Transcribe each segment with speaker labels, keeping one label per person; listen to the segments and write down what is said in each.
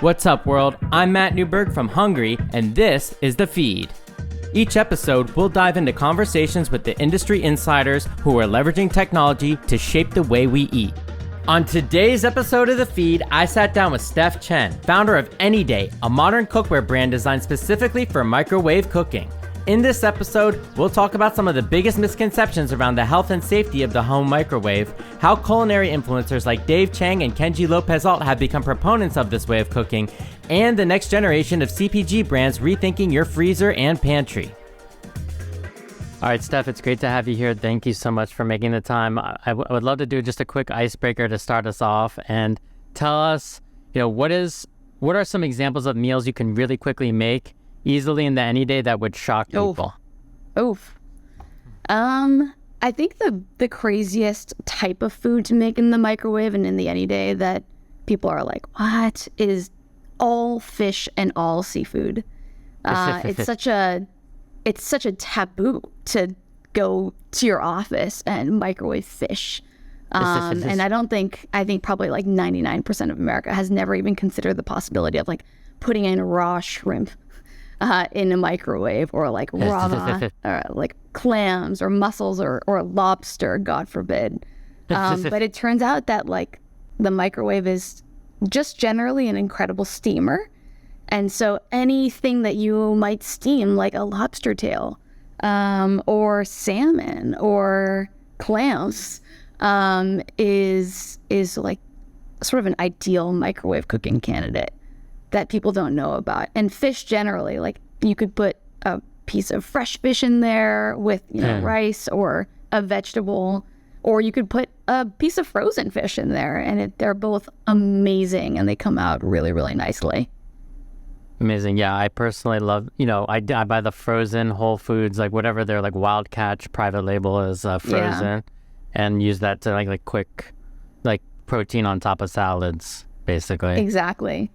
Speaker 1: What's up, world? I'm Matt Newberg from HNGRY, and this is The Feed. Each episode, we'll dive into conversations with the industry insiders who are leveraging technology to shape the way we eat. On today's episode of The Feed, I sat down with Steph Chen, founder of Anyday, a modern cookware brand designed specifically for microwave cooking. In this episode, we'll talk about some of the biggest misconceptions around the health and safety of the home microwave, how culinary influencers like Chang and Kenji Lopez-Alt have become proponents of this way of cooking, and the next generation of CPG brands rethinking your freezer and pantry. All right, Steph, it's great to have you here. Thank you so much for making the time. I would love to do just a quick icebreaker to start us off and tell us, what are some examples of meals you can really quickly make easily in the Anyday that would shock people?
Speaker 2: I think the craziest type of food to make in the microwave and in the Anyday that people are like, what, is all fish and all seafood. It's such a taboo to go to your office and microwave fish. And I think probably like 99% of America has never even considered the possibility of like putting in raw shrimp in a microwave, or like raw or like clams or mussels or lobster, God forbid. But it turns out that like the microwave is just generally an incredible steamer. And so anything that you might steam, like a lobster tail or salmon or clams, is like sort of an ideal microwave cooking candidate that people don't know about. And fish generally, like you could put a piece of fresh fish in there with rice or a vegetable, or you could put a piece of frozen fish in there, and they're both amazing and they come out really, really nicely.
Speaker 1: Amazing. Yeah, I personally love, I buy the frozen Whole Foods, like whatever their like wild catch private label is frozen, and use that to like quick like protein on top of salads, basically.
Speaker 2: Exactly.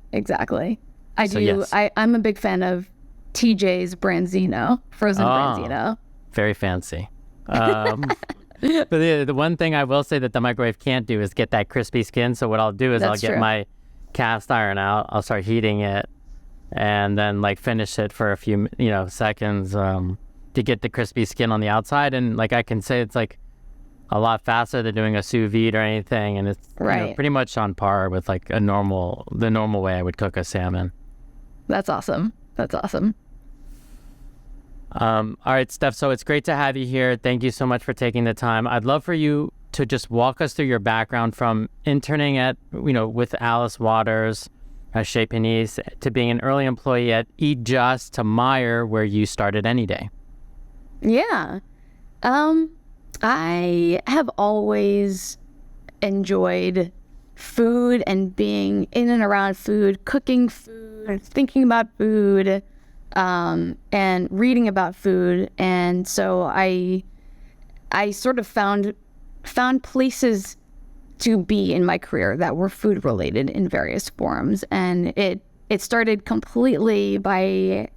Speaker 1: Yes.
Speaker 2: I'm a big fan of TJ's Branzino, frozen Branzino.
Speaker 1: Very fancy. But the one thing I will say that the microwave can't do is get that crispy skin. So what I'll do is I'll get my cast iron out, I'll start heating it, and then like finish it for a few seconds to get the crispy skin on the outside. And like I can say it's like a lot faster than doing a sous vide or anything, and it's pretty much on par with like the normal way I would cook a salmon.
Speaker 2: That's awesome.
Speaker 1: All right, Steph, so it's great to have you here. Thank you so much for taking the time. I'd love for you to just walk us through your background from interning at with Alice Waters as Chez Panisse to being an early employee at Eat Just to Meyer, where you started Anyday.
Speaker 2: Yeah. I have always enjoyed food and being in and around food, cooking food, thinking about food, and reading about food. And so I sort of found places to be in my career that were food related in various forms. And it started completely by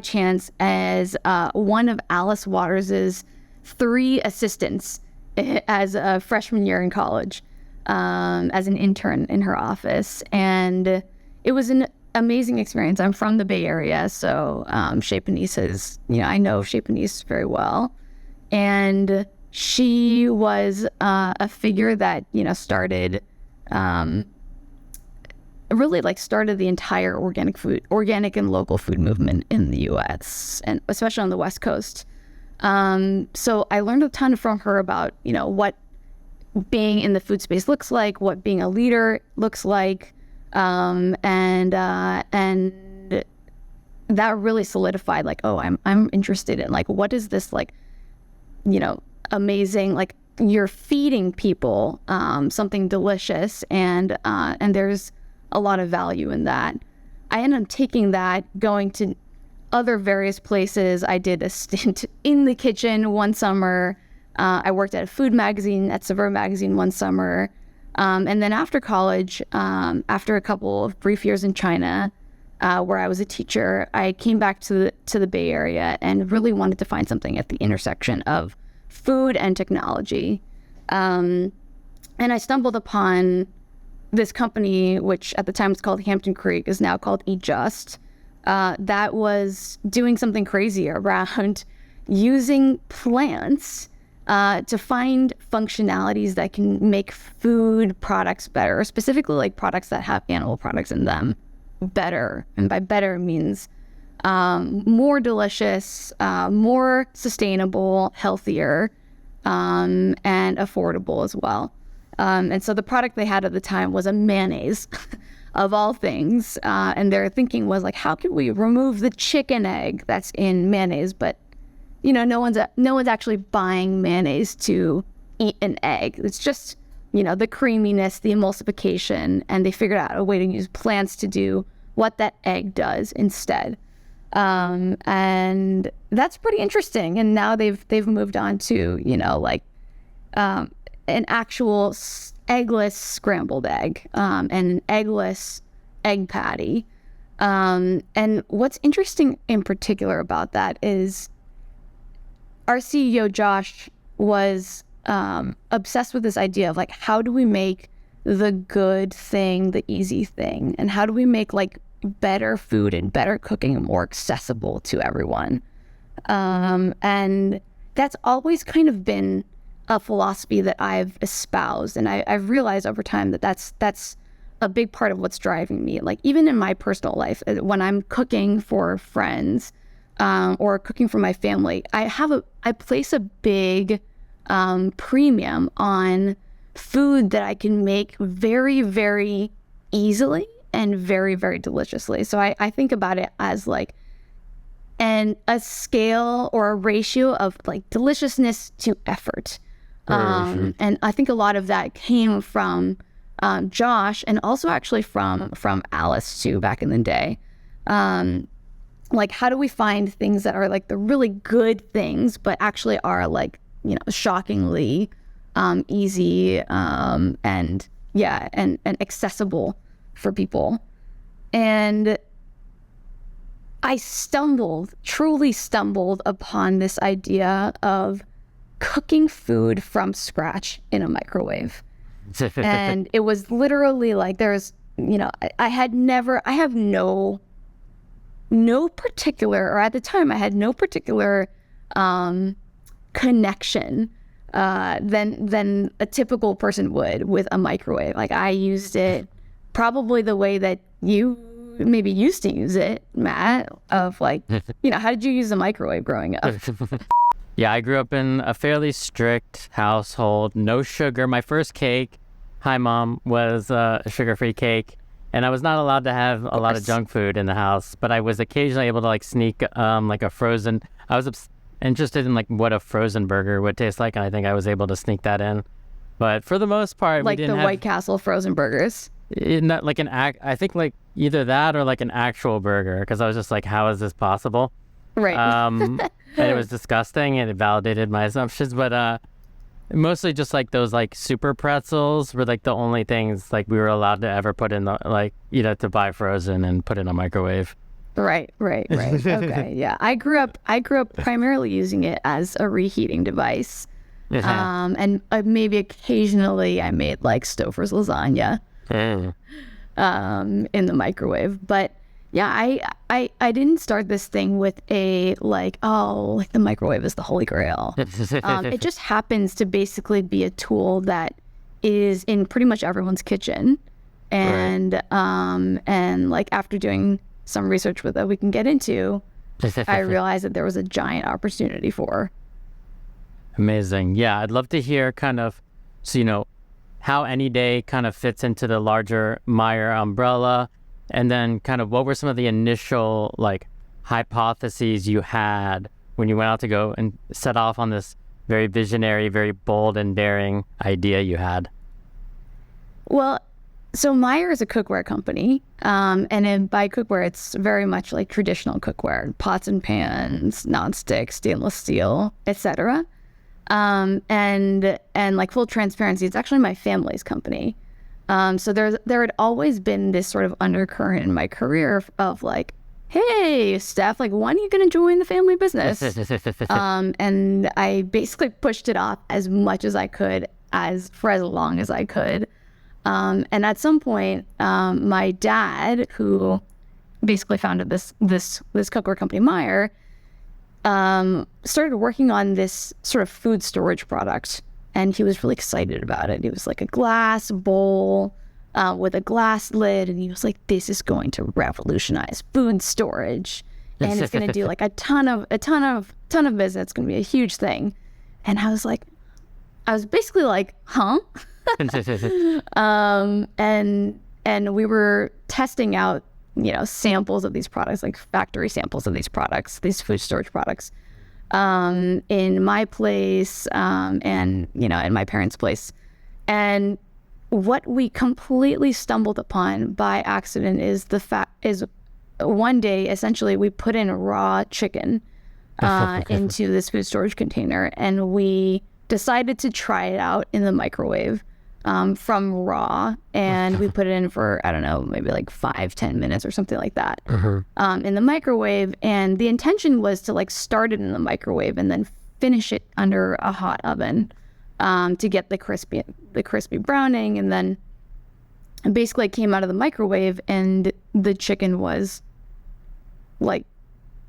Speaker 2: chance as one of Alice Waters's 3 assistants as a freshman year in college, as an intern in her office. And it was an amazing experience. I'm from the Bay Area, so Chez Panisse is, I know Chez Panisse very well. And she was a figure that, started really like started the entire organic and local food movement in the US, and especially on the West Coast. So I learned a ton from her about, what being in the food space looks like, what being a leader looks like. And that really solidified like, oh, I'm interested in like, what is this like, amazing, like you're feeding people, something delicious, and there's a lot of value in that. I ended up taking that, going to other various places. I did a stint in the kitchen one summer. I worked at a food magazine, at Saveur magazine one summer. And then after college, after a couple of brief years in China, where I was a teacher, I came back to the Bay Area and really wanted to find something at the intersection of food and technology. And I stumbled upon this company, which at the time was called Hampton Creek, is now called Eat Just, that was doing something crazy around using plants to find functionalities that can make food products better, specifically like products that have animal products in them better. And by better means more delicious, more sustainable, healthier, and affordable as well. And so the product they had at the time was a mayonnaise of all things. And their thinking was like, how can we remove the chicken egg that's in mayonnaise? But, no one's actually buying mayonnaise to eat an egg. It's just, the creaminess, the emulsification, and they figured out a way to use plants to do what that egg does instead. And that's pretty interesting. And now they've moved on to, an actual eggless scrambled egg, and an eggless egg patty. And what's interesting in particular about that is our CEO, Josh, was obsessed with this idea of like, how do we make the good thing the easy thing? And how do we make like better food and better cooking more accessible to everyone? And that's always kind of been a philosophy that I've espoused. And I've realized over time that that's a big part of what's driving me. Like even in my personal life, when I'm cooking for friends or cooking for my family, I place a big premium on food that I can make very, very easily and very, very deliciously. So I think about it as like a scale or a ratio of like deliciousness to effort.
Speaker 1: Sure.
Speaker 2: And I think a lot of that came from Josh, and also actually from Alice too, back in the day. Like, how do we find things that are like the really good things, but actually are like, shockingly easy and accessible for people. And I truly stumbled upon this idea of cooking food from scratch in a microwave. And it was literally like I have no particular, or at the time I had no particular connection than a typical person would with a microwave. Like I used it probably the way that you maybe used to use it, Matt, of like, how did you use the microwave growing up?
Speaker 1: Yeah, I grew up in a fairly strict household, no sugar. My first cake, hi mom, was a sugar-free cake. And I was not allowed to have a lot of junk food in the house, but I was occasionally able to like sneak like a frozen, I was interested in like what a frozen burger would taste like. And I think I was able to sneak that in. But for the most part,
Speaker 2: like
Speaker 1: we didn't
Speaker 2: the
Speaker 1: have
Speaker 2: White Castle frozen burgers.
Speaker 1: Not like I think like either that or like an actual burger. Cause I was just like, how is this possible?
Speaker 2: Right.
Speaker 1: And it was disgusting and it validated my assumptions, but mostly just like those like super pretzels were like the only things like we were allowed to ever put in to buy frozen and put in a microwave.
Speaker 2: Right. Okay. Yeah. I grew up primarily using it as a reheating device. And maybe occasionally I made like Stouffer's lasagna in the microwave, but yeah, I didn't start this thing with a the microwave is the holy grail. It just happens to basically be a tool that is in pretty much everyone's kitchen. And right. And like after doing some research with it we can get into, I realized that there was a giant opportunity for.
Speaker 1: Amazing. Yeah, I'd love to hear kind of, how Anyday kind of fits into the larger Meyer umbrella. And then kind of what were some of the initial like hypotheses you had when you went out to go and set off on this very visionary, very bold and daring idea you had?
Speaker 2: Well, so Meyer is a cookware company. And by cookware, it's very much like traditional cookware, pots and pans, nonstick, stainless steel, etc. And like full transparency, it's actually my family's company. So there had always been this sort of undercurrent in my career of like, hey, Steph, like, when are you going to join the family business? And I basically pushed it off as much as I could, for as long as I could. And at some point, my dad, who basically founded this cookware company, Meyer, started working on this sort of food storage product. And he was really excited about it. It was like a glass bowl with a glass lid. And he was like, this is going to revolutionize food storage. And it's going to do like a ton of business. It's going to be a huge thing. And I was basically like, huh? And we were testing out, samples of these products, like factory samples of these products, these food storage products, in my place, and, in my parents' place. And what we completely stumbled upon by accident is one day, essentially, we put in raw chicken into this food storage container, and we decided to try it out in the microwave from raw, and we put it in for, I don't know, maybe like 5-10 minutes or something like that in the microwave. And the intention was to like start it in the microwave and then finish it under a hot oven to get the crispy browning. And then basically it came out of the microwave, and the chicken was like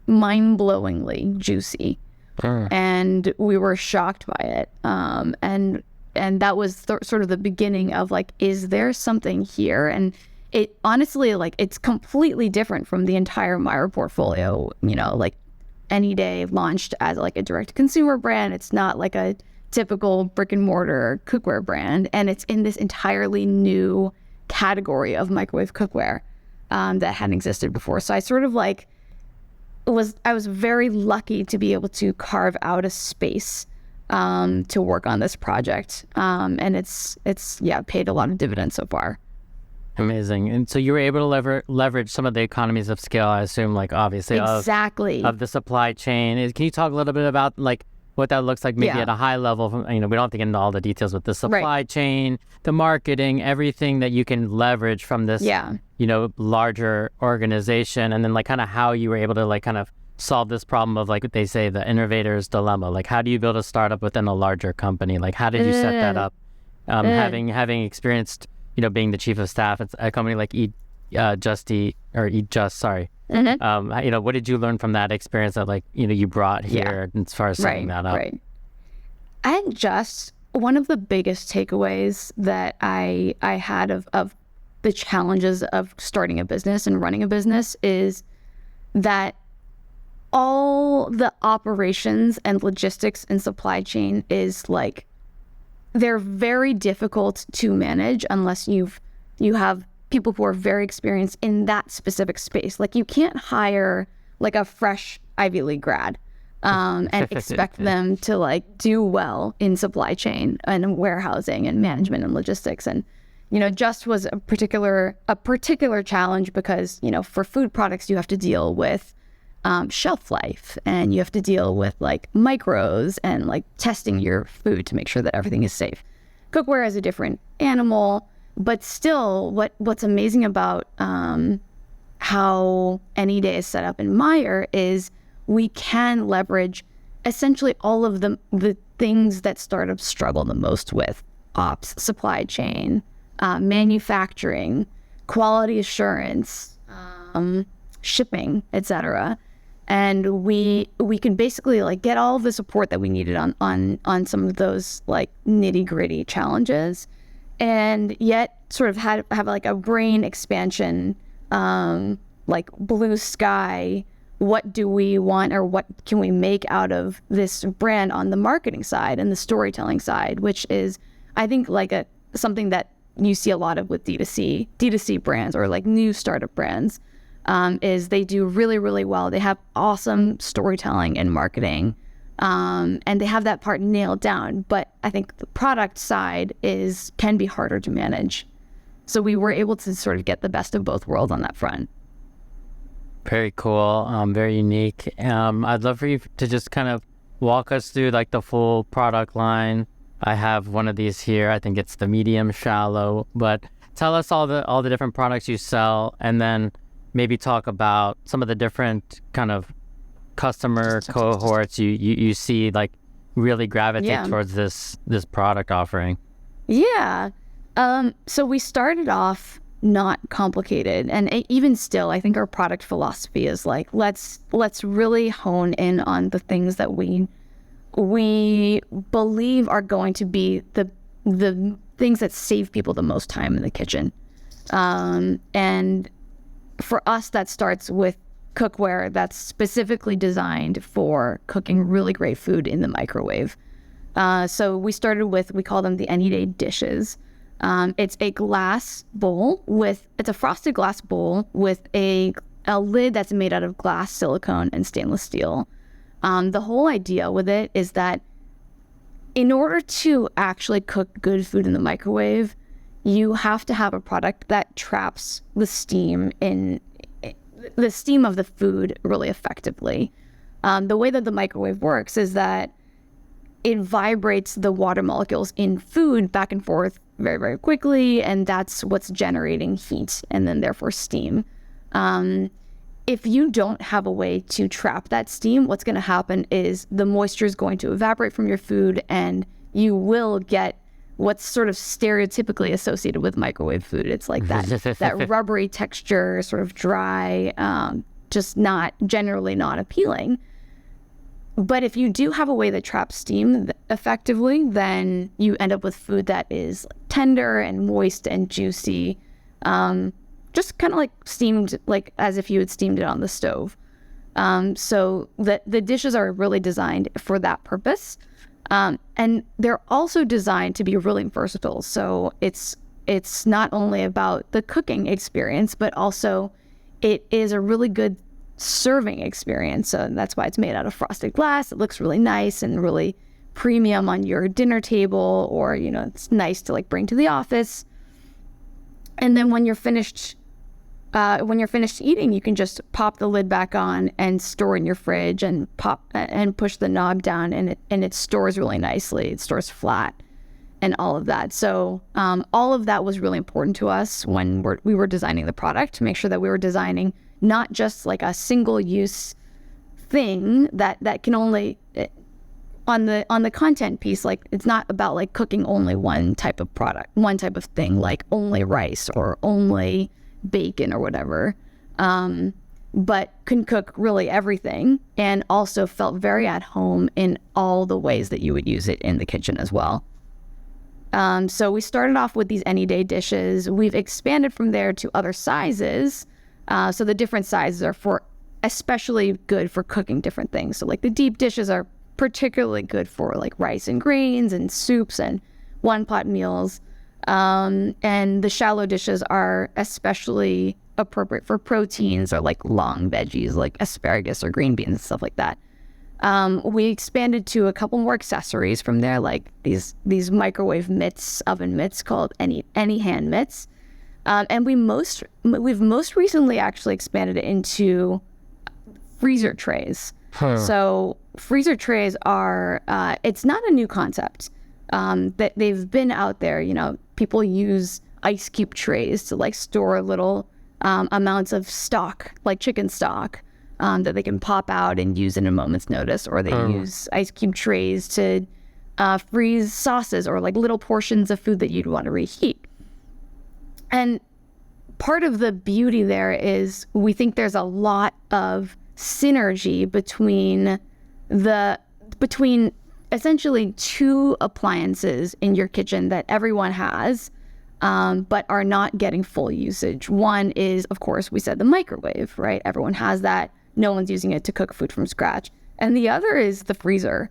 Speaker 2: mind-blowingly juicy. And we were shocked by it. And that was sort of the beginning of like, is there something here? And it honestly, like, it's completely different from the entire Meyer portfolio. Like Anyday launched as like a direct-to-consumer brand. It's not like a typical brick-and-mortar cookware brand. And it's in this entirely new category of microwave cookware that hadn't existed before. So I sort of like, I was very lucky to be able to carve out a space to work on this project. And it's paid a lot of dividends so far.
Speaker 1: Amazing. And so you were able to leverage some of the economies of scale, I assume, like obviously
Speaker 2: exactly
Speaker 1: of the supply chain. Can you talk a little bit about like what that looks like maybe at a high level? We don't have to get into all the details with the supply chain, the marketing, everything that you can leverage from this, larger organization, and then like kind of how you were able to like kind of solve this problem of like they say the innovator's dilemma. Like how do you build a startup within a larger company? Like how did you set that up? Having experienced, being the chief of staff at a company like Eat Just, sorry. What did you learn from that experience that like, you brought here as far as setting that up?
Speaker 2: Right. And just one of the biggest takeaways that I had of the challenges of starting a business and running a business is that all the operations and logistics and supply chain is like, they're very difficult to manage unless you have people who are very experienced in that specific space. Like you can't hire like a fresh Ivy League grad and expect them to like do well in supply chain and warehousing and management and logistics. And just was a particular challenge because for food products you have to deal with shelf life, and you have to deal with like micros and like testing your food to make sure that everything is safe. Cookware is a different animal, but still what's amazing about how Anyday is set up in Meyer is we can leverage essentially all of the things that startups struggle the most with: ops, supply chain, manufacturing, quality assurance, shipping, etc. And we can basically like get all of the support that we needed on some of those like nitty-gritty challenges, and yet sort of have like a brain expansion, like blue sky. What do we want, or what can we make out of this brand on the marketing side and the storytelling side, which is, I think, like something that you see a lot of with D2C brands or like new startup brands, is they do really, really well. They have awesome storytelling and marketing, and they have that part nailed down. But I think the product side can be harder to manage. So we were able to sort of get the best of both worlds on that front.
Speaker 1: Very cool. Very unique. I'd love for you to just kind of walk us through like the full product line. I have one of these here. I think it's the medium shallow, but tell us all the different products you sell, and then maybe talk about some of the different kind of customer cohorts you see like really gravitate towards this product offering.
Speaker 2: Yeah. So we started off not complicated, and even still, I think our product philosophy is like, let's really hone in on the things that we believe are going to be the things that save people the most time in the kitchen. And for us, that starts with cookware that's specifically designed for cooking really great food in the microwave. So we started with, we call them the Anyday dishes. It's a glass bowl it's a frosted glass bowl with a lid that's made out of glass, silicone, and stainless steel. The whole idea with it is that in order to actually cook good food in the microwave, you have to have a product that traps the steam of the food really effectively. The way that the microwave works is that it vibrates the water molecules in food back and forth very, very quickly, and that's what's generating heat and then therefore steam. If you don't have a way to trap that steam, what's going to happen is the moisture is going to evaporate from your food, and you will get what's sort of stereotypically associated with microwave food. It's like that rubbery texture, sort of dry, just generally not appealing. But if you do have a way that traps steam effectively, then you end up with food that is tender and moist and juicy, just kind of like steamed, like as if you had steamed it on the stove. So the dishes are really designed for that purpose. And they're also designed to be really versatile. So it's not only about the cooking experience, but also it is a really good serving experience. So that's why it's made out of frosted glass. It looks really nice and really premium on your dinner table, or, it's nice to like bring to the office. And then when you're finished eating, you can just pop the lid back on and store in your fridge and push the knob down, and it stores really nicely. It stores flat and all of that. So all of that was really important to us when we were designing the product, to make sure that we were designing not just like a single use thing that can only, on the content piece, like it's not about like cooking only one type of product, one type of thing, like only rice or only bacon or whatever, but can cook really everything, and also felt very at home in all the ways that you would use it in the kitchen as well. So we started off with these Anyday dishes. We've expanded from there to other sizes. So the different sizes are especially good for cooking different things. So like the deep dishes are particularly good for like rice and grains and soups and one pot meals. And the shallow dishes are especially appropriate for proteins or like long veggies like asparagus or green beans and stuff like that. We expanded to a couple more accessories from there, like these microwave mitts, oven mitts called any hand mitts. And we've most recently actually expanded it into freezer trays. So freezer trays are, it's not a new concept. That they've been out there, people use ice cube trays to like store little amounts of stock, like chicken stock, that they can pop out and use in a moment's notice, or they use ice cube trays to freeze sauces or like little portions of food that you'd want to reheat. And part of the beauty there is we think there's a lot of synergy between essentially two appliances in your kitchen that everyone has, but are not getting full usage. One is, of course, we said the microwave, right? Everyone has that. No one's using it to cook food from scratch. And the other is the freezer.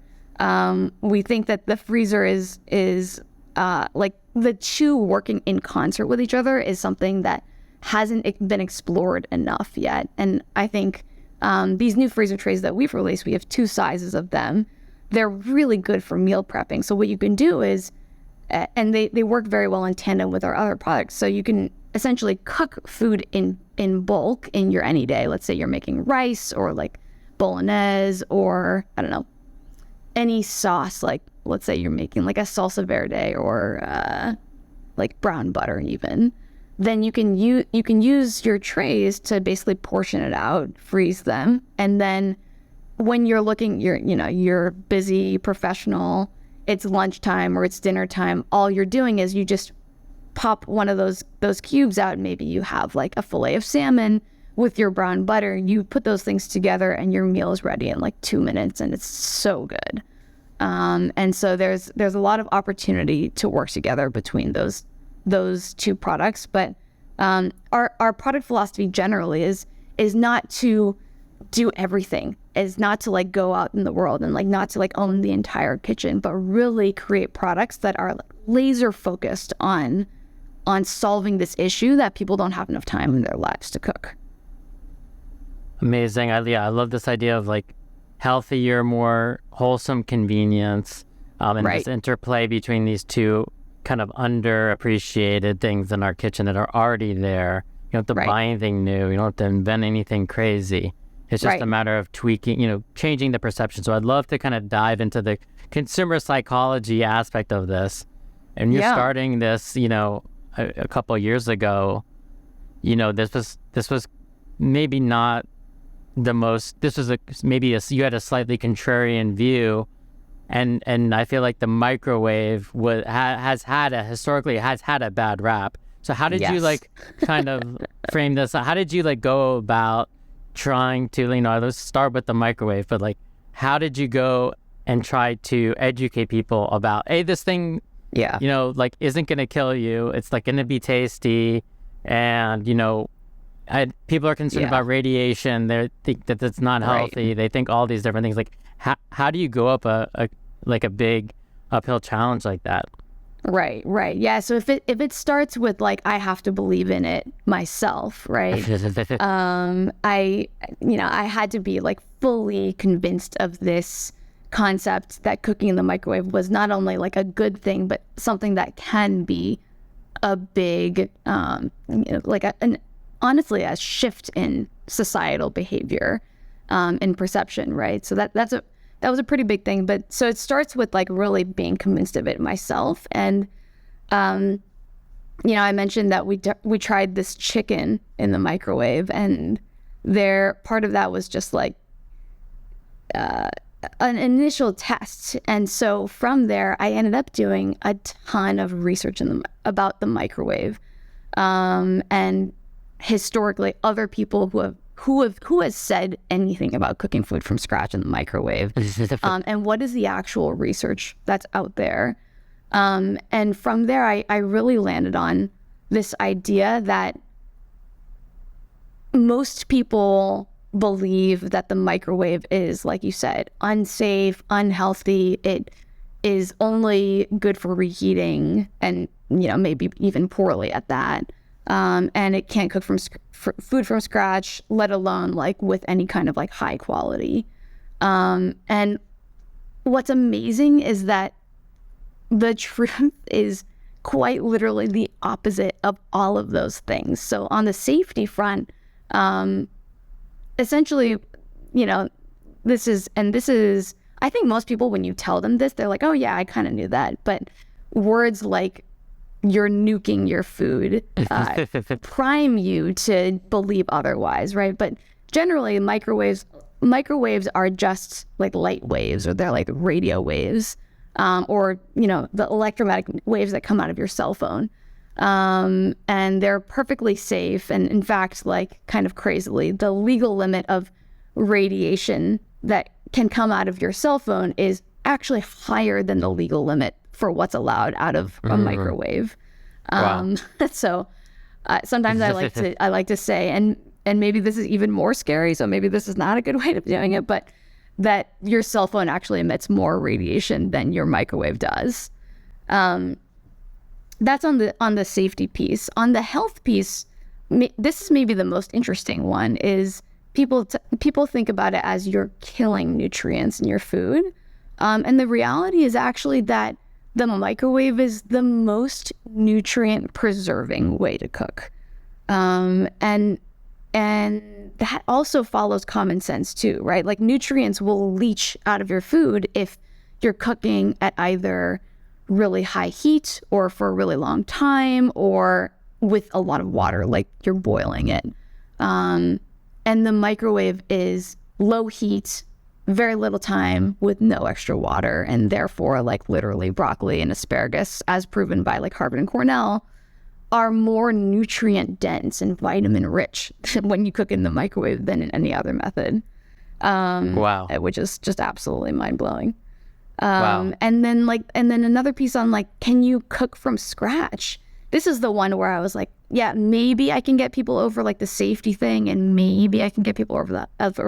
Speaker 2: We think that the freezer is like the two working in concert with each other is something that hasn't been explored enough yet. And I think these new freezer trays that we've released, we have two sizes of them. They're really good for meal prepping. So what you can do is, and they work very well in tandem with our other products. So you can essentially cook food in bulk in your Anyday. Let's say you're making rice or like bolognese or, I don't know, any sauce. Like, let's say you're making like a salsa verde or like brown butter even. Then you can use your trays to basically portion it out, freeze them, and then when you're looking, you're busy professional, it's lunchtime or it's dinner time, all you're doing is you just pop one of those cubes out, and maybe you have like a fillet of salmon with your brown butter. You put those things together and your meal is ready in like 2 minutes, and it's so good. And so there's a lot of opportunity to work together between those two products. But our product philosophy generally is not to do everything, is not to like go out in the world and like not to like own the entire kitchen, but really create products that are like laser focused on solving this issue that people don't have enough time in their lives to cook.
Speaker 3: Amazing. I love this idea of like healthier, more wholesome convenience, and
Speaker 2: Right.
Speaker 3: this interplay between these two kind of underappreciated things in our kitchen that are already there. You don't have to
Speaker 2: Right.
Speaker 3: buy anything new. You don't have to invent anything crazy. It's just
Speaker 2: Right.
Speaker 3: a matter of tweaking, changing the perception. So I'd love to kind of dive into the consumer psychology aspect of this. And you're
Speaker 2: Yeah.
Speaker 3: starting this, a couple of years ago. This was maybe not the most. This was you had a slightly contrarian view, and I feel like the microwave has had a bad rap. So how did you
Speaker 2: Yes.
Speaker 3: like kind of frame this? How did you like go about trying to, let's start with the microwave, but like, how did you go and try to educate people about, hey, this thing,
Speaker 2: Yeah.
Speaker 3: like isn't going to kill you. It's like going to be tasty. And, people are concerned
Speaker 2: Yeah.
Speaker 3: about radiation. They think that it's not
Speaker 2: Right.
Speaker 3: healthy. They think all these different things. Like, how do you go up a big uphill challenge like that?
Speaker 2: Right. Yeah. So if it starts with like, I have to believe in it myself, right? I had to be like fully convinced of this concept that cooking in the microwave was not only like a good thing, but something that can be a big, honestly, a shift in societal behavior, and perception, right? So that was a pretty big thing. But so it starts with like really being convinced of it myself. And, I mentioned that we tried this chicken in the microwave, and part of that was just like an initial test. And so from there, I ended up doing a ton of research about the microwave, and historically other people who has said anything about cooking food from scratch in the microwave, and what is the actual research that's out there. And from there, I really landed on this idea that most people believe that the microwave is, like you said, unsafe, unhealthy. It is only good for reheating, and maybe even poorly at that. And it can't cook food from scratch, let alone like with any kind of like high quality. And what's amazing is that the truth is quite literally the opposite of all of those things. So on the safety front, essentially, this is, I think most people, when you tell them this, they're like, oh yeah, I kind of knew that. But words like you're nuking your food prime you to believe otherwise, right? But generally microwaves are just like light waves, or they're like radio waves, or the electromagnetic waves that come out of your cell phone, and they're perfectly safe. And in fact, like kind of crazily, the legal limit of radiation that can come out of your cell phone is actually higher than the legal limit for what's allowed out of a microwave.
Speaker 3: Wow.
Speaker 2: So sometimes I like to say, and maybe this is even more scary, so maybe this is not a good way of doing it, but that your cell phone actually emits more radiation than your microwave does. That's on the safety piece. On the health piece, this is maybe the most interesting one, is people think about it as you're killing nutrients in your food. And the reality is actually that the microwave is the most nutrient preserving way to cook. And that also follows common sense too, right? Like nutrients will leach out of your food if you're cooking at either really high heat or for a really long time, or with a lot of water, like you're boiling it. And the microwave is low heat, very little time, with no extra water, and therefore like literally broccoli and asparagus, as proven by like Harvard and Cornell, are more nutrient dense and vitamin rich when you cook in the microwave than in any other method.
Speaker 3: Wow.
Speaker 2: Which is just absolutely mind blowing.
Speaker 3: Wow.
Speaker 2: And then another piece on like, can you cook from scratch? This is the one where I was like, yeah, maybe I can get people over like the safety thing, and maybe I can get people over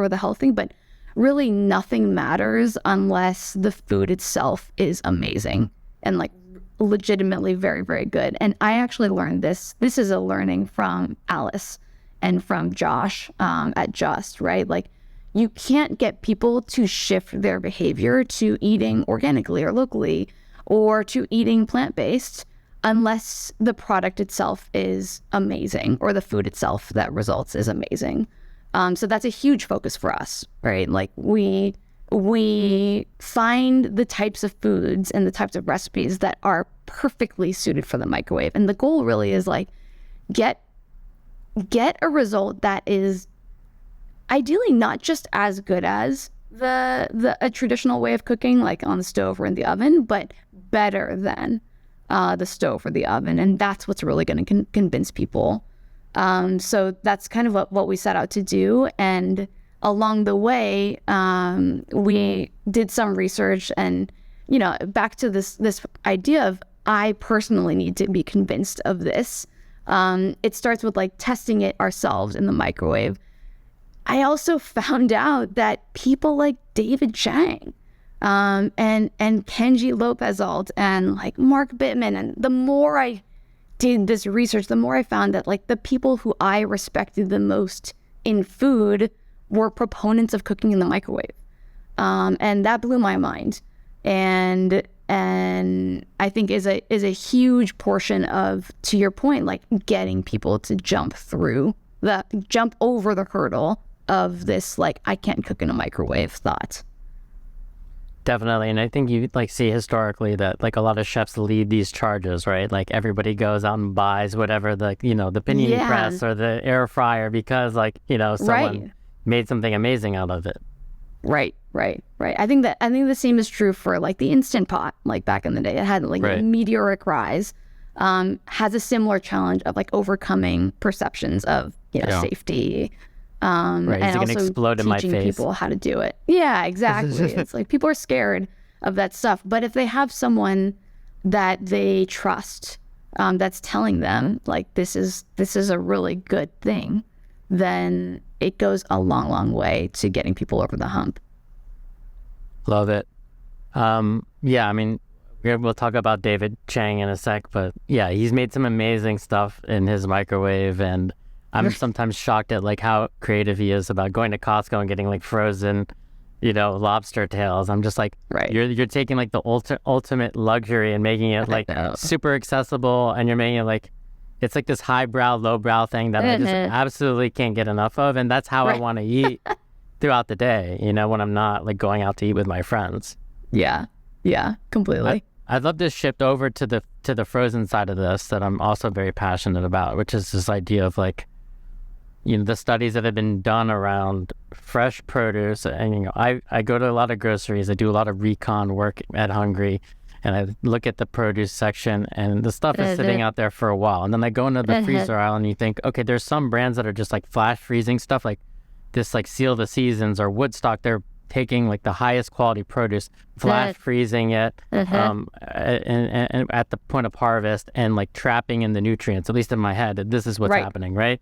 Speaker 2: the health thing, but really nothing matters unless the food itself is amazing and like legitimately very, very good. And I actually learned this. This is a learning from Alice and from Josh at Just, right? Like, you can't get people to shift their behavior to eating organically or locally or to eating plant-based unless the product itself is amazing or the food itself that results is amazing. So that's a huge focus for us, right? Like we find the types of foods and the types of recipes that are perfectly suited for the microwave. And the goal really is like, get a result that is ideally not just as good as a traditional way of cooking, like on the stove or in the oven, but better than the stove or the oven. And that's what's really going to convince people. So that's kind of what we set out to do. And along the way, we did some research and, you know, back to this idea of I personally need to be convinced of this. It starts with like testing it ourselves in the microwave. I also found out that people like David Chang and Kenji Lopez-Alt and like Mark Bittman, and the more I did this research, the more I found that like the people who I respected the most in food were proponents of cooking in the microwave. And that blew my mind. And I think is a huge portion of, to your point, like getting people to jump over the hurdle of this, like, I can't cook in a microwave thought.
Speaker 3: Definitely. And I think you like see historically that like a lot of chefs lead these charges, right? Like everybody goes out and buys whatever the, you know, the panini press or the air fryer because like, you know, someone made something amazing out of it. Right.
Speaker 2: I think the same is true for like the Instant Pot, like back in the day. It had like a meteoric rise, has a similar challenge of like overcoming perceptions of, you know, safety. And also
Speaker 3: explode in
Speaker 2: teaching
Speaker 3: my face.
Speaker 2: people how to do it. Yeah, exactly. It's like people are scared of that stuff. But if they have someone that they trust, that's telling them like this is a really good thing, then it goes a long, long way to getting people over the hump.
Speaker 3: Love it. Yeah, I mean, we'll talk about David Chang in a sec, but yeah, he's made some amazing stuff in his microwave, and I'm sometimes shocked at like how creative he is about going to Costco and getting like frozen, you know, lobster tails. I'm just like, you're taking like the ultimate luxury and making it like super accessible, and you're making it like, it's like this highbrow, lowbrow thing that I just absolutely can't get enough of. And that's how I want to eat throughout the day, you know, when I'm not like going out to eat with my friends.
Speaker 2: Yeah, completely.
Speaker 3: I'd love to shift over to the frozen side of this that I'm also very passionate about, which is this idea of like, you know, the studies that have been done around fresh produce. And, you know, I go to a lot of groceries. I do a lot of recon work at HNGRY, and I look at the produce section, and the stuff is sitting out there for a while. And then I go into the freezer aisle, and you think, okay, there's some brands that are just like flash freezing stuff, like this, like Seal the Seasons or Woodstock. They're taking like the highest quality produce, flash freezing it, and at the point of harvest, and like trapping in the nutrients. At least in my head, this is what's happening, right?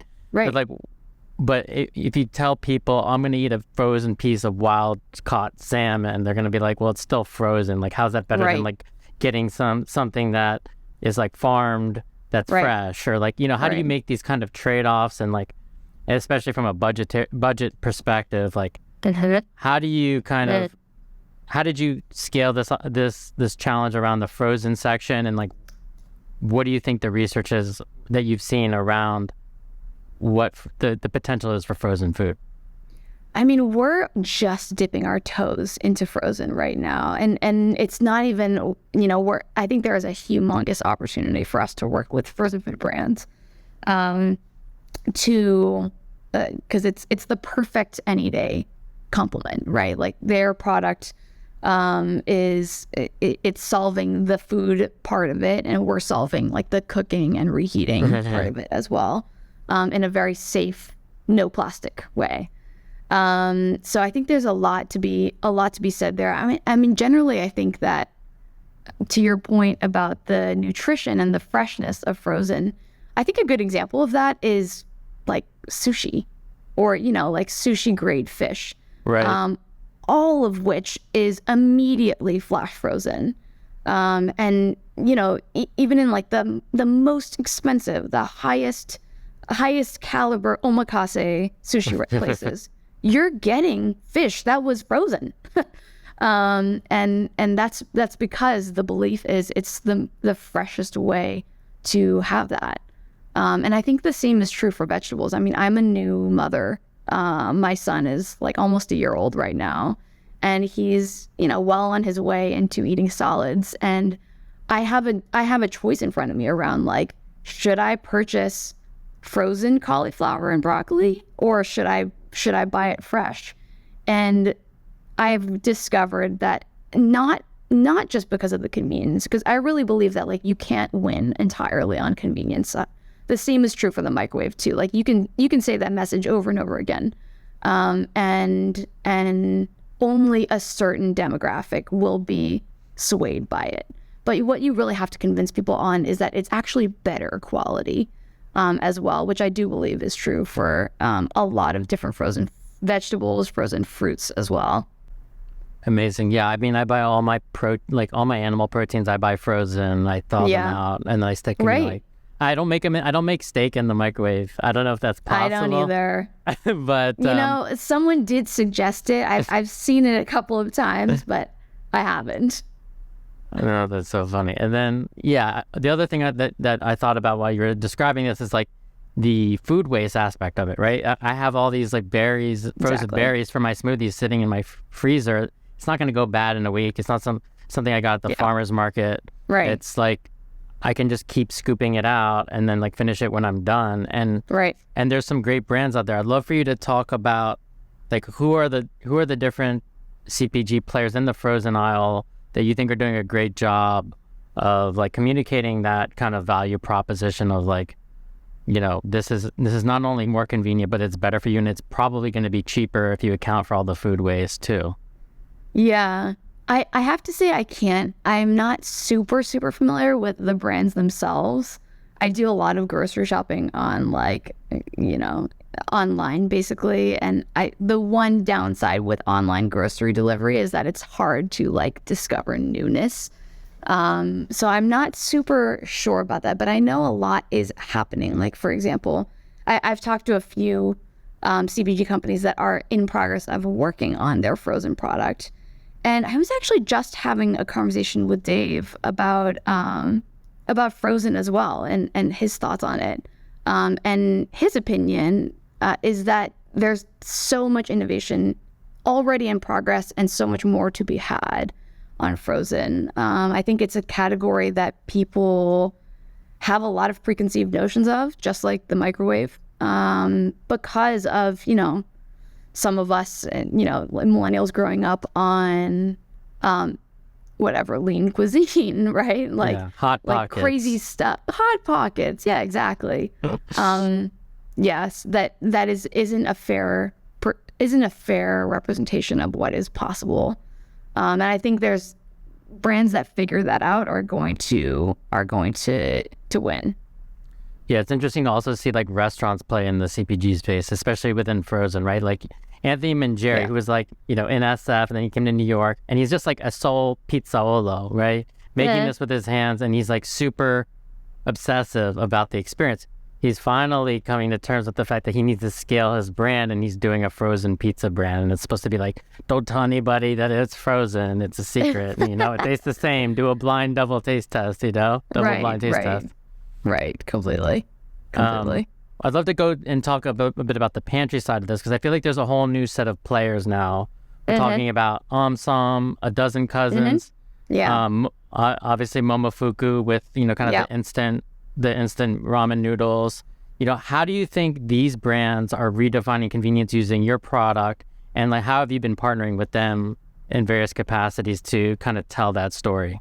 Speaker 3: But if you tell people I'm going to eat a frozen piece of wild caught salmon, they're going to be like, well, it's still frozen. Like, how's that better than like getting something that is like farmed that's fresh? Or like, you know, how do you make these kind of trade-offs? And like, especially from a budget perspective, like how do you how did you scale this challenge around the frozen section? And like, what do you think the research is that you've seen around what the potential is for frozen food?
Speaker 2: I mean, we're just dipping our toes into frozen right now. And it's not even, you know, I think there is a humongous opportunity for us to work with frozen food brands because it's the perfect Anyday complement, right? Like their product It's solving the food part of it, and we're solving like the cooking and reheating part of it as well, in a very safe, no plastic way. So I think there's a lot to be said there. I mean, generally, I think that, to your point about the nutrition and the freshness of frozen, I think a good example of that is like sushi, or like sushi grade fish,
Speaker 3: right?
Speaker 2: All of which is immediately flash frozen, and even in like the most expensive, the highest caliber omakase sushi places, you're getting fish that was frozen. And that's because the belief is it's the freshest way to have that. And I think the same is true for vegetables. I mean, I'm a new mother. My son is like almost a year old right now, and he's well on his way into eating solids. And I have a choice in front of me around like, should I purchase frozen cauliflower and broccoli, or should I buy it fresh? And I've discovered that not just because of the convenience, because I really believe that like you can't win entirely on convenience. The same is true for the microwave too. Like you can say that message over and over again, and only a certain demographic will be swayed by it. But what you really have to convince people on is that it's actually better quality, as well, which I do believe is true for a lot of different frozen vegetables, frozen fruits as well.
Speaker 3: Amazing. Yeah, I mean, I buy all my all my animal proteins. I buy frozen. I thaw them out, and I stick them like. I don't make steak in the microwave. I don't know if that's possible.
Speaker 2: I don't either.
Speaker 3: But
Speaker 2: someone did suggest it. I've seen it a couple of times, but I haven't.
Speaker 3: I know, that's so funny. And then the other thing that I thought about while you were describing this is like the food waste aspect of it, right? I have all these like berries, frozen berries for my smoothies sitting in my freezer. It's not going to go bad in a week. It's not something I got at the farmer's market.
Speaker 2: Right.
Speaker 3: It's like I can just keep scooping it out and then like finish it when I'm done. And and there's some great brands out there. I'd love for you to talk about like who are the different CPG players in the frozen aisle that you think are doing a great job of like communicating that kind of value proposition of like, this is not only more convenient, but it's better for you, and it's probably going to be cheaper if you account for all the food waste too.
Speaker 2: Yeah. I have to say I'm not super familiar with the brands themselves. I do a lot of grocery shopping on like, online basically. And the one downside with online grocery delivery is that it's hard to like discover newness. So I'm not super sure about that, but I know a lot is happening. Like, for example, I've talked to a few CPG companies that are in progress of working on their frozen product. And I was actually just having a conversation with Dave about frozen as well, and his thoughts on it. And his opinion is that there's so much innovation already in progress and so much more to be had on frozen. I think it's a category that people have a lot of preconceived notions of, just like the microwave, because of, some of us, millennials growing up on lean cuisine, right? Like
Speaker 3: Hot Pockets.
Speaker 2: Crazy stuff. Hot Pockets. Yeah, exactly. Yes, that isn't a fair representation of what is possible. And I think there's brands that figure that out are going to win.
Speaker 3: Yeah, it's interesting to also see like restaurants play in the CPG space, especially within frozen, right? Like Anthony Mangieri, who was like, in SF, and then he came to New York, and he's just like a sole pizzaolo, right? Making this with his hands, and he's like super obsessive about the experience. He's finally coming to terms with the fact that he needs to scale his brand, and he's doing a frozen pizza brand, and it's supposed to be like, don't tell anybody that it's frozen, it's a secret. It tastes the same. Do a blind double taste test, blind taste test.
Speaker 2: Right, completely.
Speaker 3: I'd love to go and talk a bit about the pantry side of this, because I feel like there's a whole new set of players now. We're talking about Som, A Dozen Cousins, obviously Momofuku with kind of the instant ramen noodles. How do you think these brands are redefining convenience using your product, and like how have you been partnering with them in various capacities to kind of tell that story?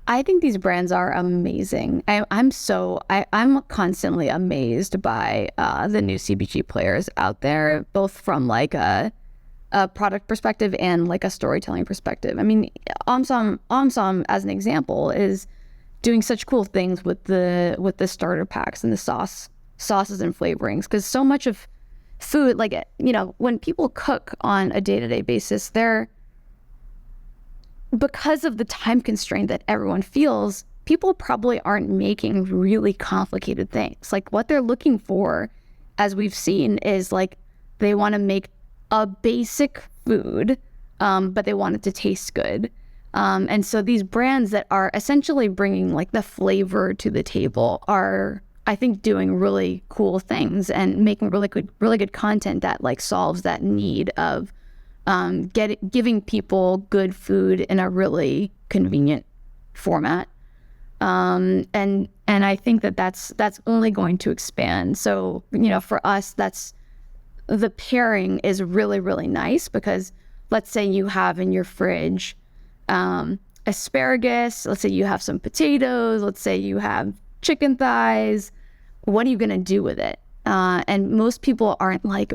Speaker 2: I think these brands are amazing. I'm constantly amazed by the new CPG players out there, both from like a product perspective and like a storytelling perspective. I mean, Omsom as an example is doing such cool things with the starter packs and the sauces and flavorings, because so much of food, like, you know, when people cook on a day-to-day basis, because of the time constraint that everyone feels, people probably aren't making really complicated things. Like, what they're looking for, as we've seen, is like they want to make a basic food, but they want it to taste good. And so these brands that are essentially bringing like the flavor to the table are, I think, doing really cool things and making really good content that like solves that need of giving people good food in a really convenient format. And I think that's only going to expand. So, you know, for us, the pairing is really, really nice, because let's say you have in your fridge asparagus, let's say you have some potatoes, let's say you have chicken thighs. What are you going to do with it? And most people aren't like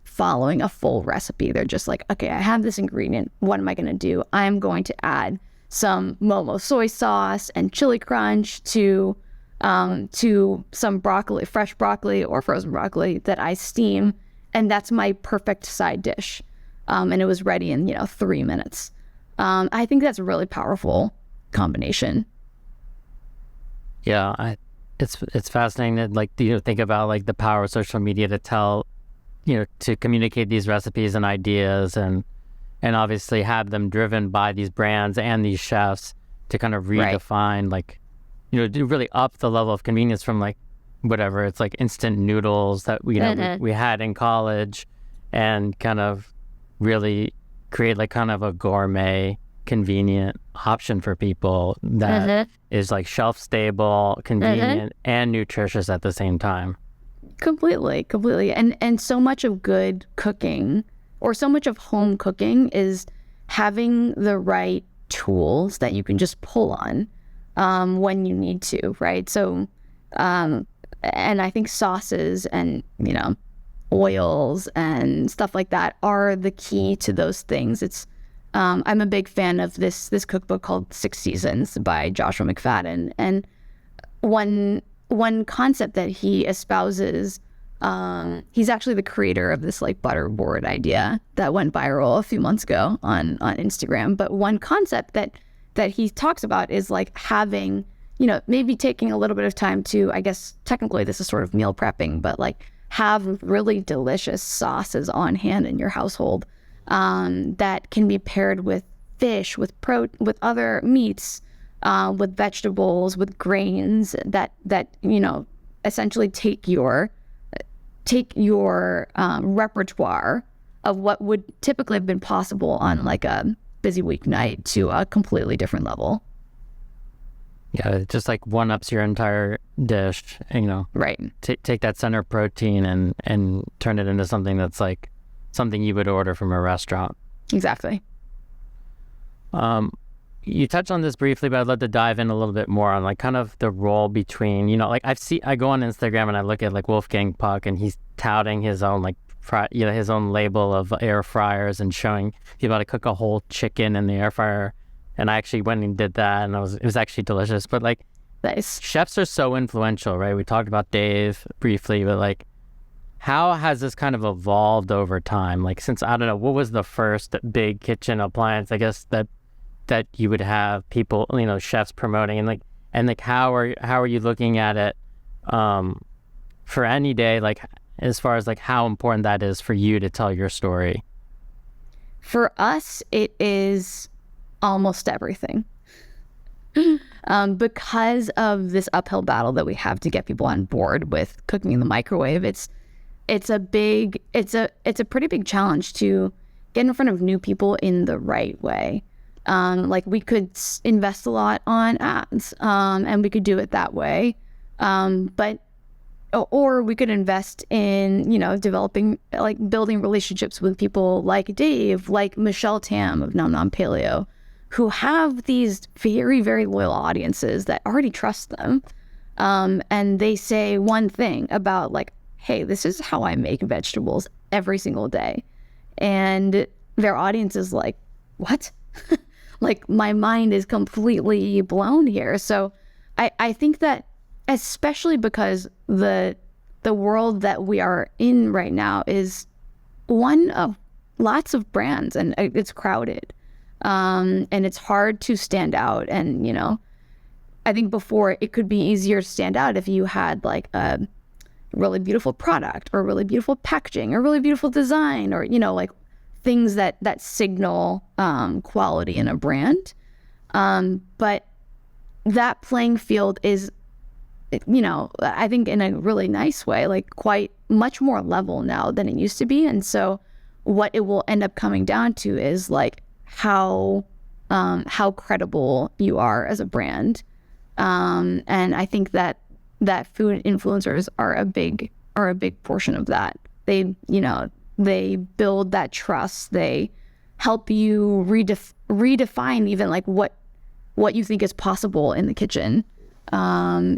Speaker 2: following a full recipe. They're just like, okay, I have this ingredient. What am I going to do? I'm going to add some Momo soy sauce and chili crunch to some broccoli, fresh broccoli or frozen broccoli that I steam, and that's my perfect side dish. And it was ready in 3 minutes. I think that's a really powerful combination.
Speaker 3: Yeah, it's fascinating to like think about like the power of social media to tell, to communicate these recipes and ideas, and obviously have them driven by these brands and these chefs to kind of redefine, like, to really up the level of convenience from like whatever it's like instant noodles that we had in college, and kind of really create like kind of a gourmet convenient option for people that is like shelf stable, convenient, and nutritious at the same time.
Speaker 2: Completely. And so much of good cooking, or so much of home cooking, is having the right tools that you can just pull on when you need to, right? So, and I think sauces and, oils and stuff like that are the key to those things. It's I'm a big fan of this cookbook called 6 Seasons by Joshua McFadden, and one concept that he espouses, he's actually the creator of this like butter board idea that went viral a few months ago on Instagram. But one concept that he talks about is like having, maybe taking a little bit of time to, I guess technically this is sort of meal prepping, but like have really delicious sauces on hand in your household that can be paired with fish, with other meats, with vegetables, with grains that essentially take your repertoire of what would typically have been possible on like a busy weeknight to a completely different level.
Speaker 3: Yeah, it just like one-ups your entire dish,
Speaker 2: right.
Speaker 3: Take that center protein and turn it into something that's like something you would order from a restaurant.
Speaker 2: Exactly.
Speaker 3: You touched on this briefly, but I'd love to dive in a little bit more on like kind of the role between, like I go on Instagram and I look at like Wolfgang Puck, and he's touting his own like his own label of air fryers and showing people how to cook a whole chicken in the air fryer. And I actually went and did that, and it was actually delicious. But like,
Speaker 2: nice.
Speaker 3: Chefs are so influential, right? We talked about Dave briefly, but like, how has this kind of evolved over time? Like, since, I don't know, what was the first big kitchen appliance, I guess, that you would have people, chefs promoting, and how are you looking at it for Anyday, like as far as like how important that is for you to tell your story?
Speaker 2: For us, it is almost everything. Because of this uphill battle that we have to get people on board with cooking in the microwave, it's a pretty big challenge to get in front of new people in the right way. Like we could invest a lot on ads, and we could do it that way. But or we could invest in, developing, like building relationships with people like Dave, like Michelle Tam of Nom Nom Paleo, who have these very, very loyal audiences that already trust them. And they say one thing about like, hey, this is how I make vegetables every single day. And their audience is like, what? Like, my mind is completely blown here. So I think that, especially because the world that we are in right now is one of lots of brands, and it's crowded, and it's hard to stand out. And I think before it could be easier to stand out if you had like a really beautiful product or really beautiful packaging or really beautiful design, or like things that signal quality in a brand. But that playing field is, I think in a really nice way, like quite much more level now than it used to be. And so what it will end up coming down to is like how credible you are as a brand. And I think that food influencers are a big portion of that. They build that trust. They help you redefine even like what you think is possible in the kitchen.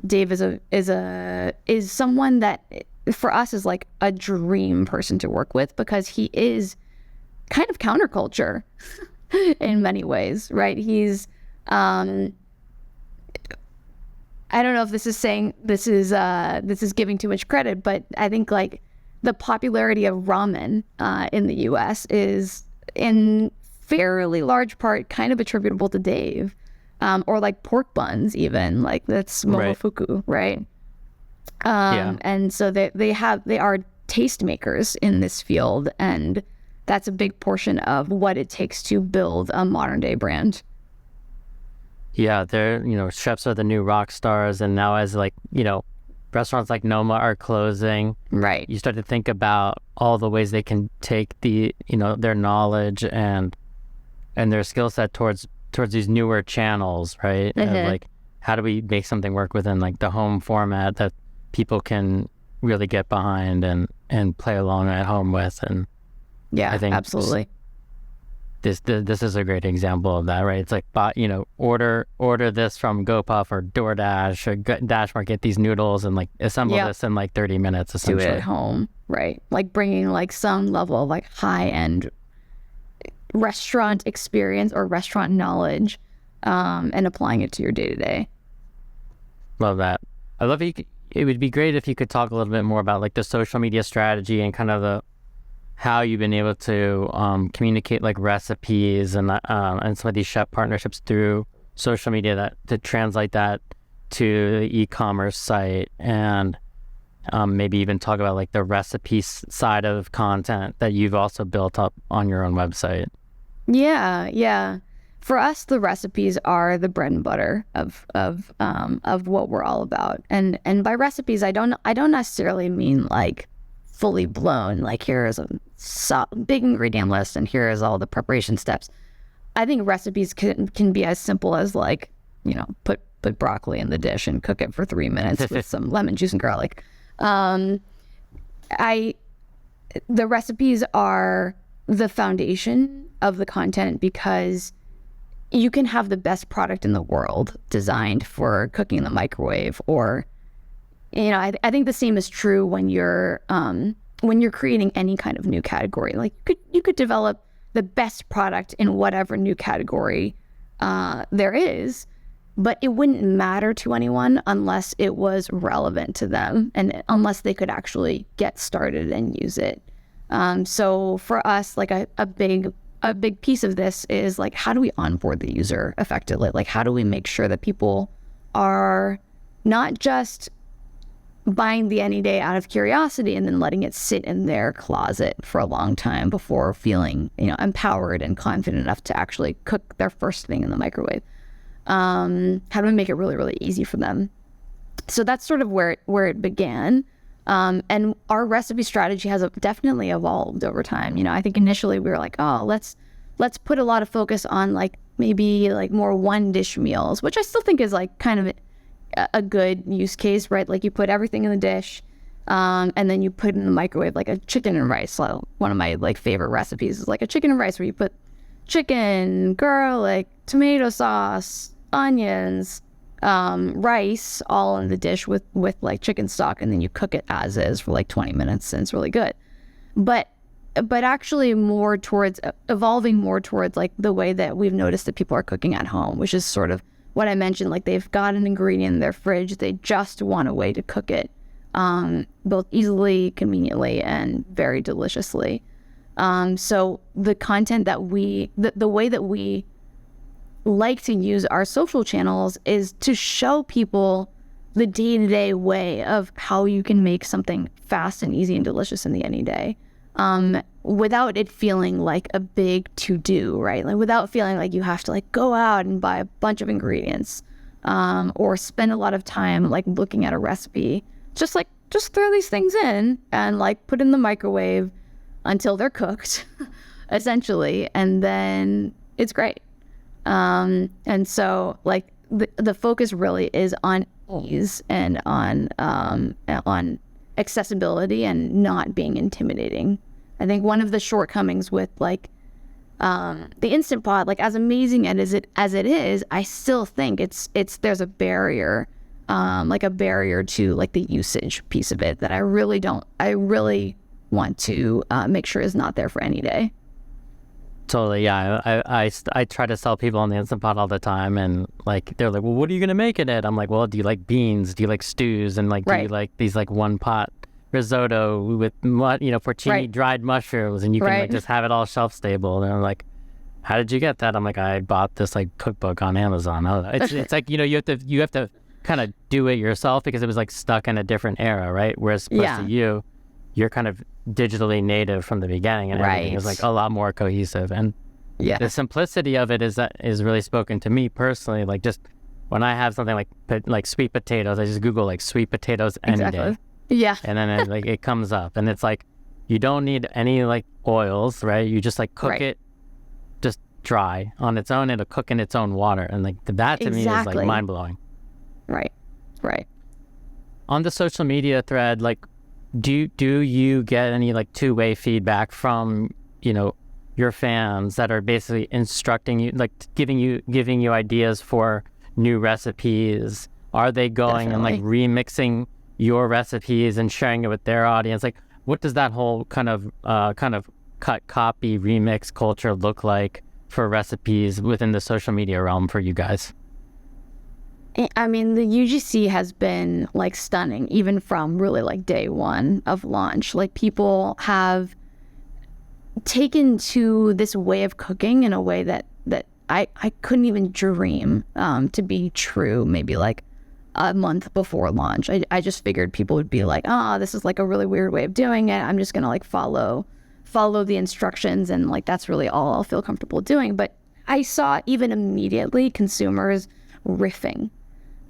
Speaker 2: Dave is someone that for us is like a dream person to work with, because he is kind of counterculture in many ways, right? He's I don't know if this is giving too much credit, but I think like the popularity of ramen in the US is in fairly large part kind of attributable to Dave. Or like pork buns, even like that's momofuku, right? And so they are tastemakers in this field, and that's a big portion of what it takes to build a modern day brand.
Speaker 3: Yeah, they're chefs are the new rock stars, and now as like restaurants like Noma are closing,
Speaker 2: right? You
Speaker 3: start to think about all the ways they can take the their knowledge and their skill set towards these newer channels, right?
Speaker 2: Mm-hmm.
Speaker 3: Like, how do we make something work within like the home format that people can really get behind and play along at home with? And
Speaker 2: yeah,
Speaker 3: I think
Speaker 2: absolutely.
Speaker 3: This is a great example of that, right? It's like, order this from GoPuff or DoorDash or Dashmart, get these noodles and like assemble this in like 30 minutes, essentially.
Speaker 2: Do it at home, right? Like bringing like some level of like high end restaurant experience or restaurant knowledge, and applying it to your day to day.
Speaker 3: Love that. I love it. It would be great if you could talk a little bit more about like the social media strategy and kind of how you've been able to communicate like recipes and some of these chef partnerships through social media to translate that to the e-commerce site, and maybe even talk about like the recipe side of content that you've also built up on your own website.
Speaker 2: Yeah. For us, the recipes are the bread and butter of what we're all about. And by recipes, I don't necessarily mean like fully blown, like here is a big ingredient list and here is all the preparation steps. I think recipes can be as simple as like, put broccoli in the dish and cook it for 3 minutes with some lemon juice and garlic. The recipes are the foundation of the content, because you can have the best product in the world designed for cooking in the microwave, or I think the same is true when you're creating any kind of new category. Like you could develop the best product in whatever new category there is, but it wouldn't matter to anyone unless it was relevant to them and unless they could actually get started and use it. So for us, like a big piece of this is like, how do we onboard the user effectively? Like, how do we make sure that people are not just buying the Anyday out of curiosity and then letting it sit in their closet for a long time before feeling, empowered and confident enough to actually cook their first thing in the microwave? How do we make it really, really easy for them? So that's sort of where it began. And our recipe strategy has definitely evolved over time. I think initially we were like, oh, let's put a lot of focus on like maybe like more one dish meals, which I still think is like kind of a good use case, right? Like you put everything in the dish, And then you put it in the microwave like a chicken and rice. So one of my like favorite recipes is like a chicken and rice where you put chicken, garlic, tomato sauce, onions, rice all in the dish with like chicken stock, and then you cook it as is for like 20 minutes, and it's really good. But actually more towards evolving more towards like the way that we've noticed that people are cooking at home, which is sort of what I mentioned. Like they've got an ingredient in their fridge, they just want a way to cook it, both easily, conveniently, and very deliciously. So the content that the way that we like to use our social channels is to show people the day-to-day way of how you can make something fast and easy and delicious in the Anyday, without it feeling like a big to-do, right? Like without feeling like you have to like go out and buy a bunch of ingredients, or spend a lot of time like looking at a recipe. Just throw these things in and like put in the microwave until they're cooked, essentially, and then it's great. And so like the focus really is on ease and on accessibility and not being intimidating. I think one of the shortcomings with like the Instant Pot, like as amazing as it is, I still think there's a barrier, like a barrier to like the usage piece of it that I really want to make sure is not there for Anyday.
Speaker 3: Totally, yeah. I try to sell people on the Instant Pot all the time, and like they're like, well, what are you gonna make in it? I'm like, well, do you like beans? Do you like stews? And like, do you like these like one pot risotto with porcini dried mushrooms, and you can like just have it all shelf stable? And I'm like, how did you get that? I'm like, I bought this like cookbook on Amazon. It's like you have to kind of do it yourself because it was like stuck in a different era, right? Whereas to you're kind of digitally native from the beginning, and everything is like a lot more cohesive. And the simplicity of it is really spoken to me personally. Like just when I have something like sweet potatoes, I just Google like sweet potatoes Anyday.
Speaker 2: Yeah.
Speaker 3: And then it comes up, and it's like you don't need any like oils, right? You just like cook it just dry on its own. It'll cook in its own water, and like that to me is like mind blowing.
Speaker 2: Right.
Speaker 3: On the social media thread, like, do you get any like two-way feedback from your fans that are basically instructing you, like giving you ideas for new recipes? Are they going and like remixing your recipes and sharing it with their audience? Like, what does that whole kind of cut, copy, remix culture look like for recipes within the social media realm for you guys?
Speaker 2: I mean, the UGC has been like stunning, even from really like day one of launch. Like people have taken to this way of cooking in a way that I couldn't even dream to be true maybe like a month before launch. I just figured people would be like, this is like a really weird way of doing it. I'm just gonna like follow the instructions, and like that's really all I'll feel comfortable doing. But I saw even immediately consumers riffing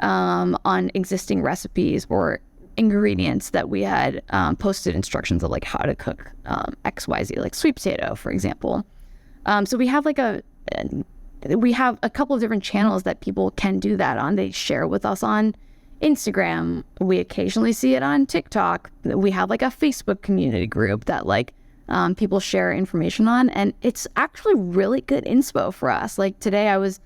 Speaker 2: on existing recipes or ingredients that we had posted instructions of like how to cook XYZ, like sweet potato, for example. So we have a couple of different channels that people can do that on. They share with us on Instagram. We occasionally see it on TikTok. We have like a Facebook community group that like people share information on, and it's actually really good inspo for us. Like today I was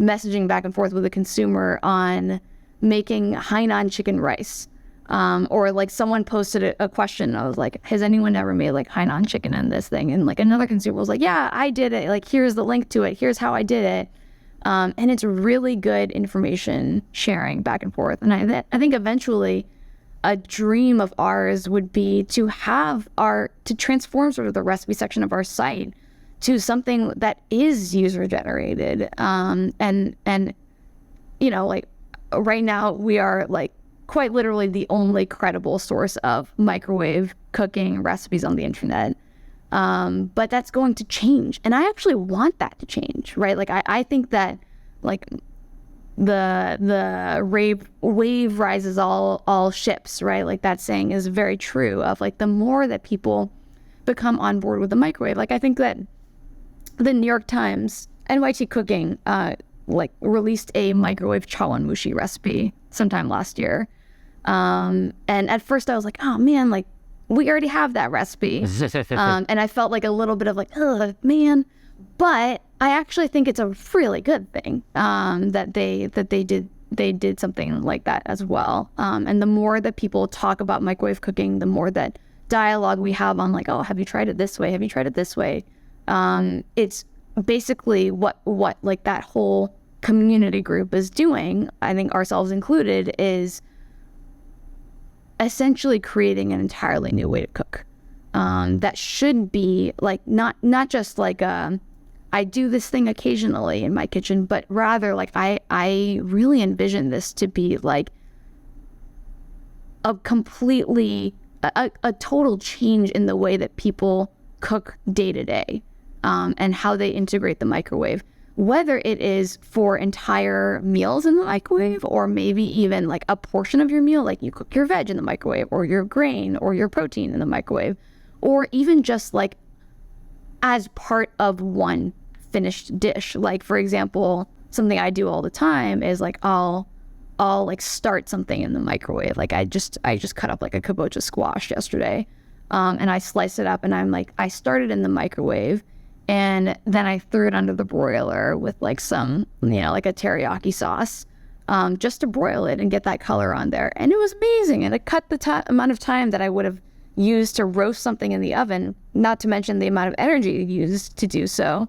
Speaker 2: messaging back and forth with a consumer on making Hainan chicken rice, or like someone posted a question. I was like, has anyone ever made like Hainan chicken in this thing? And like another consumer was like, yeah, I did it. Like, here's the link to it. Here's how I did it. And it's really good information sharing back and forth. And I think eventually a dream of ours would be to transform sort of the recipe section of our site to something that is user generated. And like right now we are like quite literally the only credible source of microwave cooking recipes on the internet. But that's going to change. And I actually want that to change, right? Like I think that like the wave rises all ships, right? Like that saying is very true of like the more that people become on board with the microwave. Like I think that the New York Times, NYT Cooking, like released a microwave chawanmushi recipe sometime last year. And at first I was like, oh man, like we already have that recipe. And I felt like a little bit of like, oh man, but I actually think it's a really good thing that they did something like that as well. And the more that people talk about microwave cooking, the more that dialogue we have on like, oh, have you tried it this way? Have you tried it this way? It's basically what like that whole community group is doing, I think ourselves included, is essentially creating an entirely new way to cook. That should be like not just like I do this thing occasionally in my kitchen, but rather like I really envision this to be like a total change in the way that people cook day to day, and how they integrate the microwave, whether it is for entire meals in the microwave or maybe even like a portion of your meal, like you cook your veg in the microwave or your grain or your protein in the microwave, or even just like as part of one finished dish. Like for example, something I do all the time is like I'll like start something in the microwave. Like I just cut up like a kabocha squash yesterday, and I sliced it up, and I'm like, I started in the microwave and then I threw it under the broiler with like some, like a teriyaki sauce, just to broil it and get that color on there. And it was amazing, and it cut the amount of time that I would have used to roast something in the oven, not to mention the amount of energy used to do so,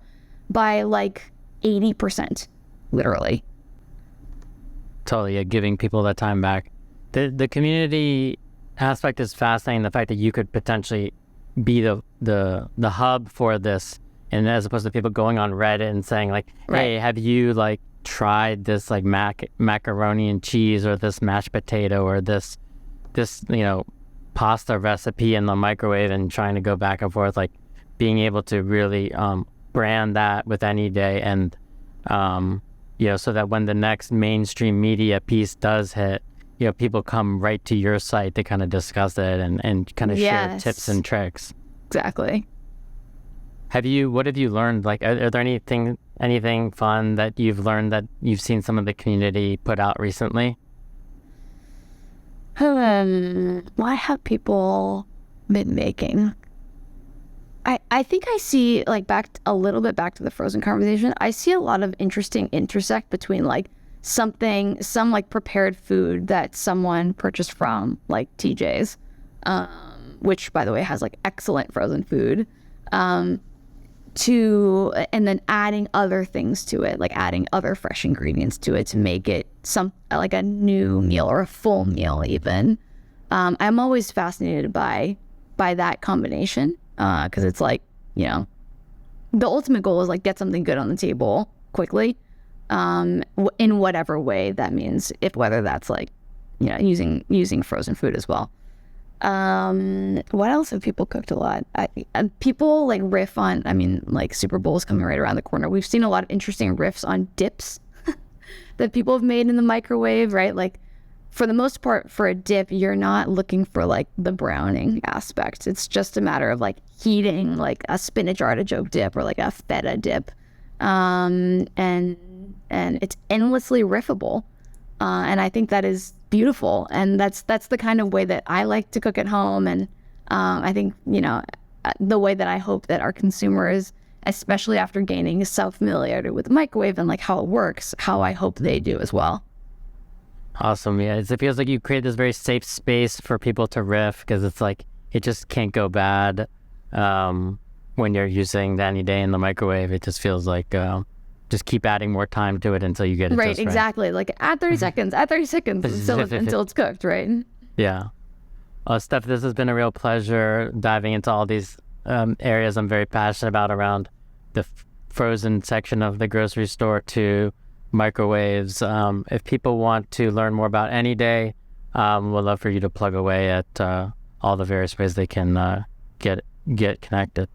Speaker 2: by like 80%, literally.
Speaker 3: Totally, giving people that time back. The community aspect is fascinating. The fact that you could potentially be the hub for this, and as opposed to people going on Reddit and saying like, hey, have you like tried this like macaroni and cheese, or this mashed potato, or this pasta recipe in the microwave, and trying to go back and forth, like being able to really brand that with Anyday, and so that when the next mainstream media piece does hit, people come right to your site to kind of discuss it and kind of share tips and tricks.
Speaker 2: Exactly.
Speaker 3: What have you learned? Like, are there anything fun that you've learned that you've seen some of the community put out recently?
Speaker 2: What have people been making? I think I see, like, a little bit back to the frozen conversation, I see a lot of interesting intersect between like some like prepared food that someone purchased from like TJ's, which by the way has like excellent frozen food, and then adding other things to it, like adding other fresh ingredients to it to make it like a new meal or a full meal even. I'm always fascinated by that combination, because it's like, the ultimate goal is like get something good on the table quickly, in whatever way that means, whether that's like, using frozen food as well. What else have people cooked a lot? People like riff on, like Super Bowl is coming right around the corner. We've seen a lot of interesting riffs on dips that people have made in the microwave, right? Like for the most part, for a dip, you're not looking for like the browning aspect. It's just a matter of like heating like a spinach artichoke dip or like a feta dip. And it's endlessly riffable. And I think that is beautiful. And that's the kind of way that I like to cook at home. And I think, the way that I hope that our consumers, especially after gaining self-familiarity with the microwave and like how it works, how I hope they do as well.
Speaker 3: Awesome. Yeah, it feels like you create this very safe space for people to riff, because it's like it just can't go bad when you're using the Anyday in the microwave. It just feels like just keep adding more time to it until you get it
Speaker 2: right.
Speaker 3: Just
Speaker 2: exactly. Like add 30 seconds, until it's cooked, right?
Speaker 3: Yeah. Steph, this has been a real pleasure diving into all these areas I'm very passionate about, around the frozen section of the grocery store to microwaves. If people want to learn more about Anyday, we'd love for you to plug away at all the various ways they can get connected.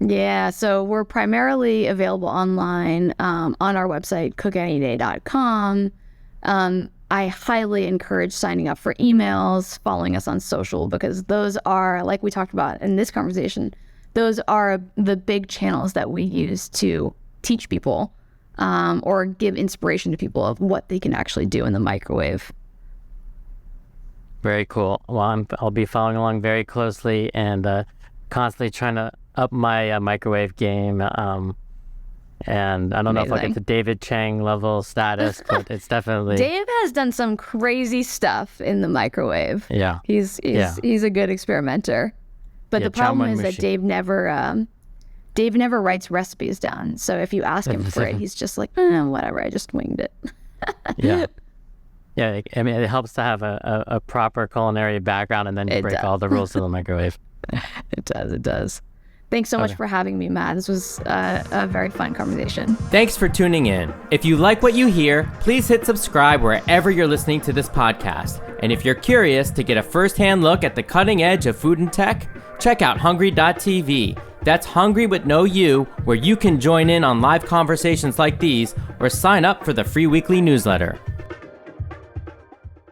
Speaker 2: Yeah, so we're primarily available online on our website, cookanyday.com. I highly encourage signing up for emails, following us on social, because those are, like we talked about in this conversation, those are the big channels that we use to teach people or give inspiration to people of what they can actually do in the microwave.
Speaker 3: Very cool. Well, I'll be following along very closely and constantly trying to up my microwave game. And I don't know if I'll get to David Chang level status, but it's definitely...
Speaker 2: Dave has done some crazy stuff in the microwave.
Speaker 3: Yeah.
Speaker 2: He's a good experimenter. But the problem is that Dave never writes recipes down. So if you ask him for it, he's just like, whatever, I just winged it.
Speaker 3: Yeah. Yeah, I mean, it helps to have a proper culinary background, and then you break all the rules of the microwave.
Speaker 2: It does. Thanks so much for having me, Matt. This was a very fun conversation.
Speaker 1: Thanks for tuning in. If you like what you hear, please hit subscribe wherever you're listening to this podcast. And if you're curious to get a first-hand look at the cutting edge of food and tech, check out HNGRY.tv. That's Hungry with no U, where you can join in on live conversations like these or sign up for the free weekly newsletter.